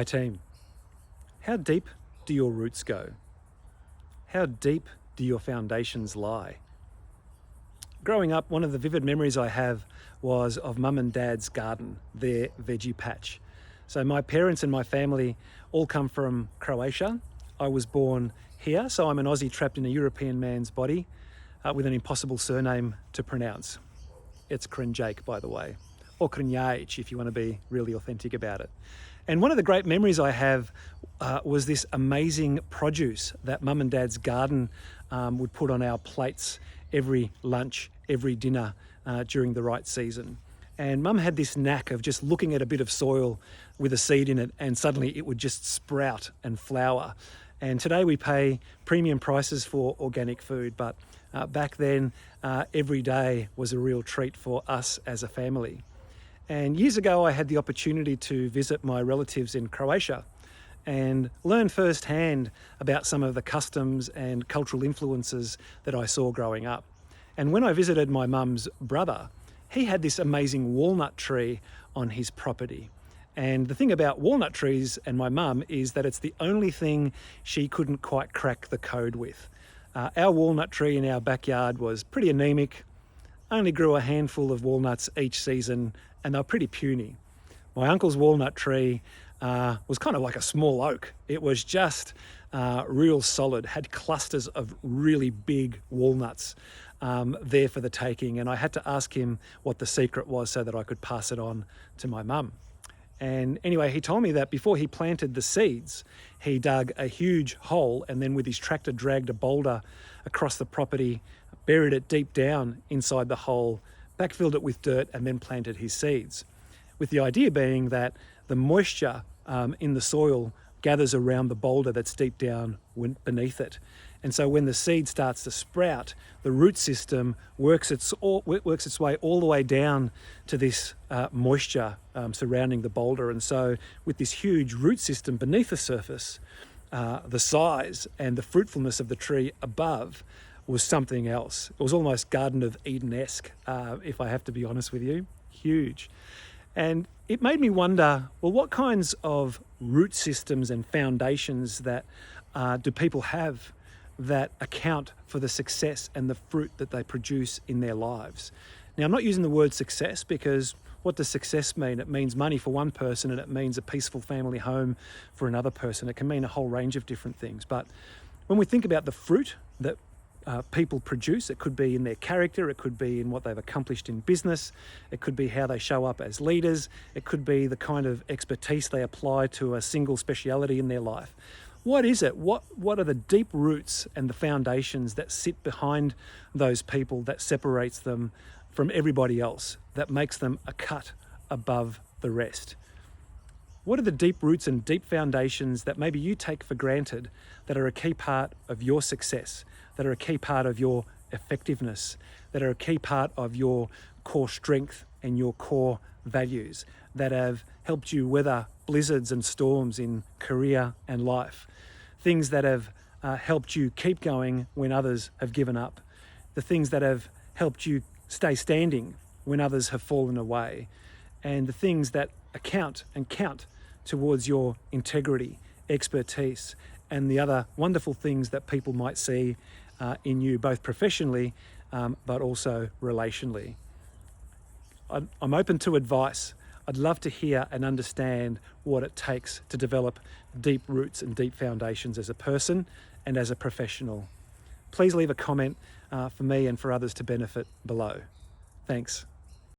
Hi team, how deep do your roots go? How deep do your foundations lie? Growing up, one of the vivid memories I have was of mum and dad's garden, their veggie patch. So my parents and my family all come from Croatia. I was born here, so I'm an Aussie trapped in a European man's body with an impossible surname to pronounce. It's Krenjake, by the way, or Krenjaic if you want to be really authentic about it. And one of the great memories I have was this amazing produce that mum and dad's garden would put on our plates every lunch, every dinner during the right season. And mum had this knack of just looking at a bit of soil with a seed in it and suddenly it would just sprout and flower. And today we pay premium prices for organic food, but back then every day was a real treat for us as a family. And years ago, I had the opportunity to visit my relatives in Croatia and learn firsthand about some of the customs and cultural influences that I saw growing up. And when I visited my mum's brother, he had this amazing walnut tree on his property. And the thing about walnut trees and my mum is that it's the only thing she couldn't quite crack the code with. Our walnut tree in our backyard was pretty anemic, only grew a handful of walnuts each season, and they're pretty puny. My uncle's walnut tree was kind of like a small oak. It was just real solid, had clusters of really big walnuts there for the taking, and I had to ask him what the secret was so that I could pass it on to my mum. And anyway, he told me that before he planted the seeds, he dug a huge hole and then with his tractor dragged a boulder across the property, buried it deep down inside the hole, backfilled it with dirt and then planted his seeds. With the idea being that the moisture in the soil gathers around the boulder that's deep down beneath it. And so when the seed starts to sprout, the root system works its way all the way down to this moisture surrounding the boulder. And so with this huge root system beneath the surface, the size and the fruitfulness of the tree above was something else. It was almost Garden of Eden-esque, if I have to be honest with you. Huge. And it made me wonder, well, what kinds of root systems and foundations that do people have that account for the success and the fruit that they produce in their lives? Now, I'm not using the word success because what does success mean? It means money for one person and it means a peaceful family home for another person. It can mean a whole range of different things. But when we think about the fruit that people produce, it could be in their character, it could be in what they've accomplished in business, it could be how they show up as leaders, it could be the kind of expertise they apply to a single speciality in their life. What is it? What are the deep roots and the foundations that sit behind those people that separates them from everybody else, that makes them a cut above the rest? What are the deep roots and deep foundations that maybe you take for granted that are a key part of your success, that are a key part of your effectiveness, that are a key part of your core strength and your core values, that have helped you weather blizzards and storms in career and life, things that have helped you keep going when others have given up, the things that have helped you stay standing when others have fallen away, and the things that account and count towards your integrity, expertise, and the other wonderful things that people might see in you, both professionally but also relationally. I'm open to advice. I'd love to hear and understand what it takes to develop deep roots and deep foundations as a person and as a professional. Please leave a comment for me and for others to benefit below. Thanks.